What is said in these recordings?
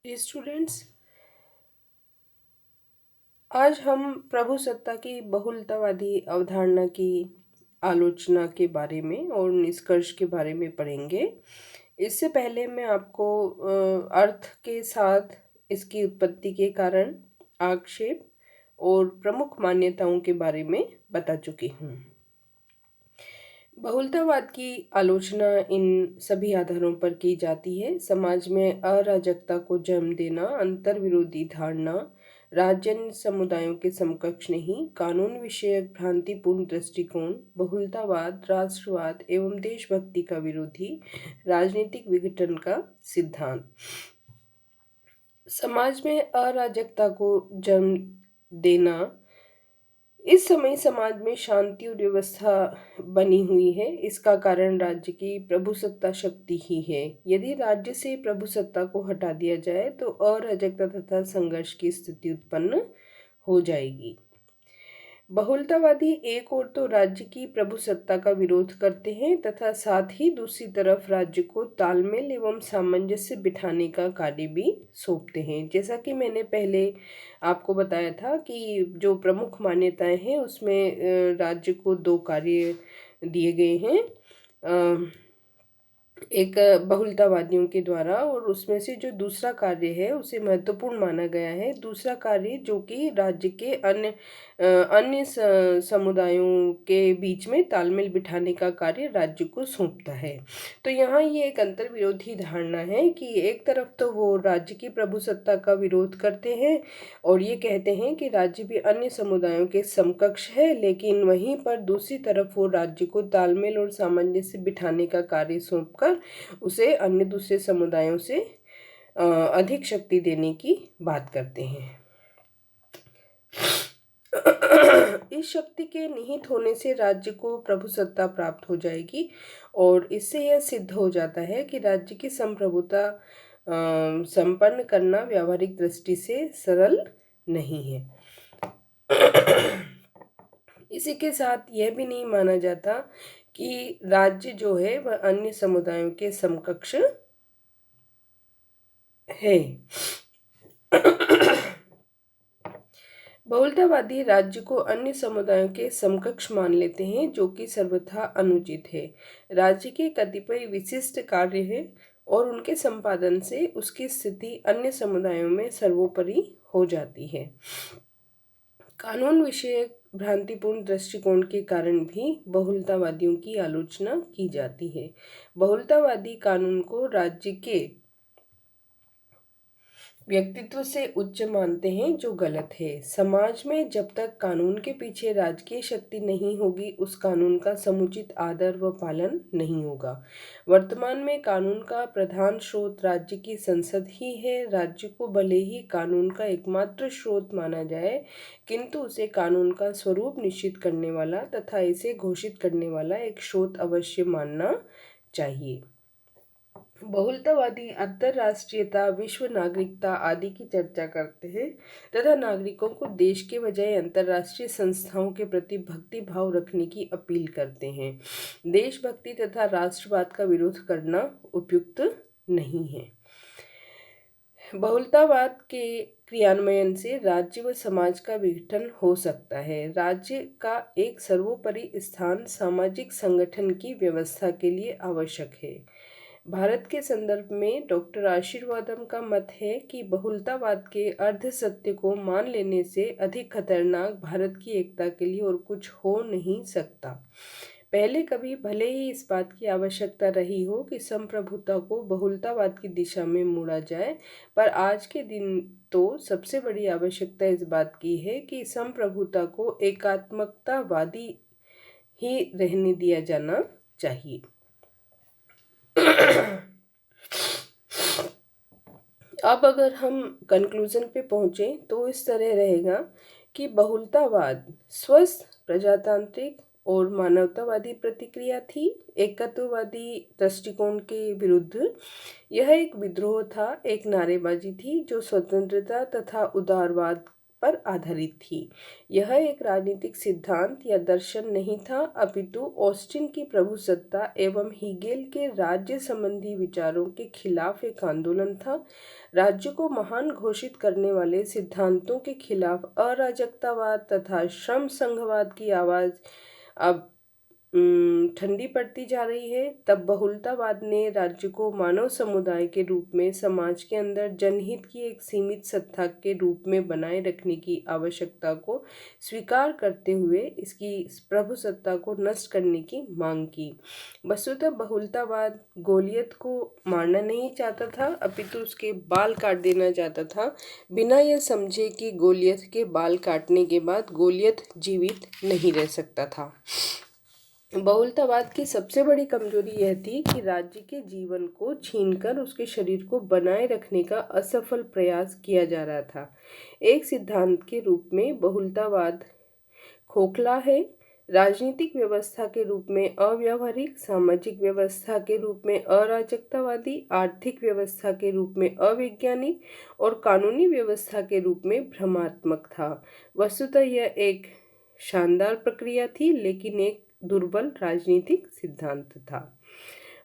Students, आज हम प्रभुसत्ता की बहुलतावादी अवधारणा की आलोचना के बारे में और निष्कर्ष के बारे में पढ़ेंगे। इससे पहले मैं आपको अर्थ के साथ इसकी उत्पत्ति के कारण, आक्षेप और प्रमुख मान्यताओं के बारे में बता चुकी हूँ। बहुलतावाद की आलोचना इन सभी आधारों पर की जाती है: समाज में अराजकता को जन्म देना, अंतर विरोधी धारणा, राज्य समुदायों के समकक्ष नहीं, कानून विषयक भ्रांतिपूर्ण दृष्टिकोण, बहुलतावाद, राष्ट्रवाद एवं देशभक्ति का विरोधी, राजनीतिक विघटन का सिद्धांत। समाज में अराजकता को जन्म देना। इस समय समाज में शांति और व्यवस्था बनी हुई है। इसका कारण राज्य की प्रभुसत्ता शक्ति ही है। यदि राज्य से प्रभुसत्ता को हटा दिया जाए तो अराजकता तथा संघर्ष की स्थिति उत्पन्न हो जाएगी। बहुलतावादी एक ओर तो राज्य की प्रभुसत्ता का विरोध करते हैं तथा साथ ही दूसरी तरफ राज्य को तालमेल एवं सामंजस्य बिठाने का कार्य भी सौंपते हैं। जैसा कि मैंने पहले आपको बताया था कि जो प्रमुख मान्यताएं हैं उसमें राज्य को दो कार्य दिए गए हैं, एक बहुलतावादियों के द्वारा, और उसमें से जो दूसरा कार्य है उसे महत्वपूर्ण माना गया है। दूसरा कार्य जो कि राज्य के अन्य समुदायों के बीच में तालमेल बिठाने का कार्य राज्य को सौंपता है। तो यहाँ ये एक अंतर विरोधी धारणा है कि एक तरफ तो वो राज्य की प्रभुसत्ता का विरोध करते हैं और ये कहते हैं कि राज्य भी अन्य समुदायों के समकक्ष है, लेकिन वहीं पर दूसरी तरफ वो राज्य को तालमेल और सामंजस्य बिठाने का कार्य सौंपकर उसे अन्य दूसरे समुदायों से अधिक शक्ति देने की बात करते हैं। इस शक्ति के निहित होने से राज्य को प्रभुसत्ता प्राप्त हो जाएगी और इससे यह सिद्ध हो जाता है कि राज्य की संप्रभुता संपन्न करना व्यावहारिक दृष्टि से सरल नहीं है। इसी के साथ यह भी नहीं माना जाता कि राज्य जो है वह अन्य समुदायों के समकक्ष है। बहुलतावादी राज्य को अन्य समुदायों के समकक्ष मान लेते हैं, जो कि सर्वथा अनुचित है। राज्य के कतिपय विशिष्ट कार्य हैं और उनके संपादन से उसकी स्थिति अन्य समुदायों में सर्वोपरि हो जाती है। कानून विषयक भ्रांतिपूर्ण दृष्टिकोण के कारण भी बहुलतावादियों की आलोचना की जाती है। बहुलतावादी कानून को राज्य के व्यक्तित्व से उच्च मानते हैं, जो गलत है। समाज में जब तक कानून के पीछे राजकीय शक्ति नहीं होगी, उस कानून का समुचित आदर व पालन नहीं होगा। वर्तमान में कानून का प्रधान स्रोत राज्य की संसद ही है। राज्य को भले ही कानून का एकमात्र स्रोत माना जाए, किंतु उसे कानून का स्वरूप निश्चित करने वाला तथा इसे घोषित करने वाला एक स्रोत अवश्य मानना चाहिए। बहुलतावादी अंतरराष्ट्रीयता, विश्व नागरिकता आदि की चर्चा करते हैं तथा नागरिकों को देश के बजाय अंतरराष्ट्रीय संस्थाओं के प्रति भक्ति भाव रखने की अपील करते हैं। देशभक्ति तथा राष्ट्रवाद का विरोध करना उपयुक्त नहीं है। बहुलतावाद के क्रियान्वयन से राज्य व समाज का विघटन हो सकता है। राज्य का एक सर्वोपरि स्थान सामाजिक संगठन की व्यवस्था के लिए आवश्यक है। भारत के संदर्भ में डॉक्टर आशीर्वादम का मत है कि बहुलतावाद के अर्ध सत्य को मान लेने से अधिक खतरनाक भारत की एकता के लिए और कुछ हो नहीं सकता। पहले कभी भले ही इस बात की आवश्यकता रही हो कि संप्रभुता को बहुलतावाद की दिशा में मोड़ा जाए, पर आज के दिन तो सबसे बड़ी आवश्यकता इस बात की है कि संप्रभुता को एकात्मकतावादी ही रहने दिया जाना चाहिए। अब अगर हम कंक्लूजन पे पहुंचे तो इस तरह रहेगा कि बहुलतावाद स्वस्थ प्रजातांत्रिक और मानवतावादी प्रतिक्रिया थी, एकत्ववादी दृष्टिकोण के विरुद्ध। यह एक विद्रोह था, एक नारेबाजी थी जो स्वतंत्रता तथा उदारवाद पर आधारित थी। यह एक राजनीतिक सिद्धांत या दर्शन नहीं था, अपितु ऑस्टिन की प्रभुसत्ता एवं हीगेल के राज्य संबंधी विचारों के खिलाफ एक आंदोलन था। राज्य को महान घोषित करने वाले सिद्धांतों के खिलाफ अराजकतावाद तथा श्रम संघवाद की आवाज अब ठंडी पड़ती जा रही है। तब बहुलतावाद ने राज्य को मानव समुदाय के रूप में समाज के अंदर जनहित की एक सीमित सत्ता के रूप में बनाए रखने की आवश्यकता को स्वीकार करते हुए इसकी प्रभुसत्ता को नष्ट करने की मांग की। वस्तुतः बहुलतावाद गोलियत को मारना नहीं चाहता था, अपितु उसके बाल काट देना चाहता था, बिना यह समझे कि गोलियत के बाल काटने के बाद गोलियत जीवित नहीं रह सकता था। बहुलतावाद की सबसे बड़ी कमजोरी यह थी कि राज्य के जीवन को छीनकर उसके शरीर को बनाए रखने का असफल प्रयास किया जा रहा था। एक सिद्धांत के रूप में बहुलतावाद खोखला है, राजनीतिक व्यवस्था के रूप में अव्यावहारिक, सामाजिक व्यवस्था के रूप में अराजकतावादी, आर्थिक व्यवस्था के रूप में अवैज्ञानिक और कानूनी व्यवस्था के रूप में भ्रमात्मक था। वस्तुतः यह एक शानदार प्रक्रिया थी, लेकिन एक दुर्बल राजनीतिक सिद्धांत था।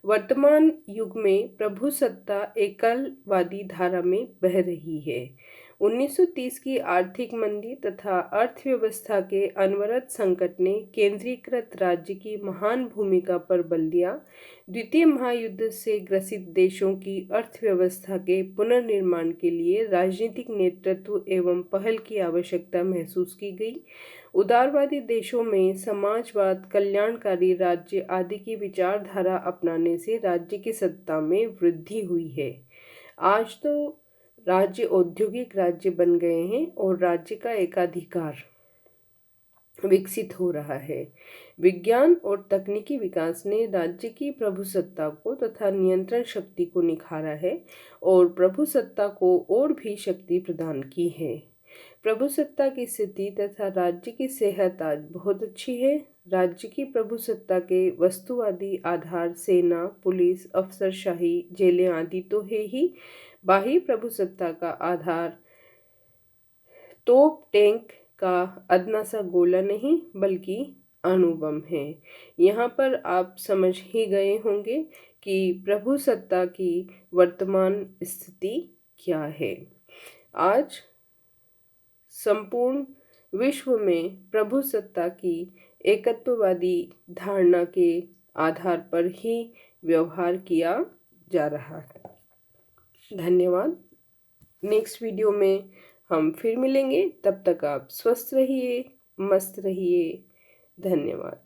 वर्तमान युग में प्रभुसत्ता एकलवादी धारा में बह रही है। 1930 की आर्थिक मंदी तथा अर्थव्यवस्था के अनवरत संकट ने केंद्रीकृत राज्य की महान भूमिका पर बल दिया। द्वितीय महायुद्ध से ग्रसित देशों की अर्थव्यवस्था के पुनर्निर्माण के लिए राजनीतिक नेतृत्व एवं पहल की आवश्यकता महसूस की गई। उदारवादी देशों में समाजवाद, कल्याणकारी राज्य आदि की विचारधारा अपनाने से राज्य की सत्ता में वृद्धि हुई है। आज तो राज्य औद्योगिक राज्य बन गए हैं और राज्य का एकाधिकार विकसित हो रहा है। विज्ञान और तकनीकी विकास ने राज्य की प्रभुसत्ता को तथा नियंत्रण शक्ति को निखारा है और प्रभुसत्ता को और भी शक्ति प्रदान की है। प्रभुसत्ता की स्थिति तथा राज्य की सेहत आज बहुत अच्छी है। राज्य की प्रभुसत्ता के वस्तुवादी आधार सेना, पुलिस, अफसरशाही, जेलें आदि तो है ही। बाह्य प्रभुसत्ता का आधार तोप टैंक का अदना सा गोला नहीं बल्कि अणुबम है। यहाँ पर आप समझ ही गए होंगे कि प्रभुसत्ता की वर्तमान स्थिति क्या है। आज संपूर्ण विश्व में प्रभुसत्ता की एकत्ववादी धारणा के आधार पर ही व्यवहार किया जा रहा है। धन्यवाद। नेक्स्ट वीडियो में हम फिर मिलेंगे, तब तक आप स्वस्थ रहिए, मस्त रहिए। धन्यवाद।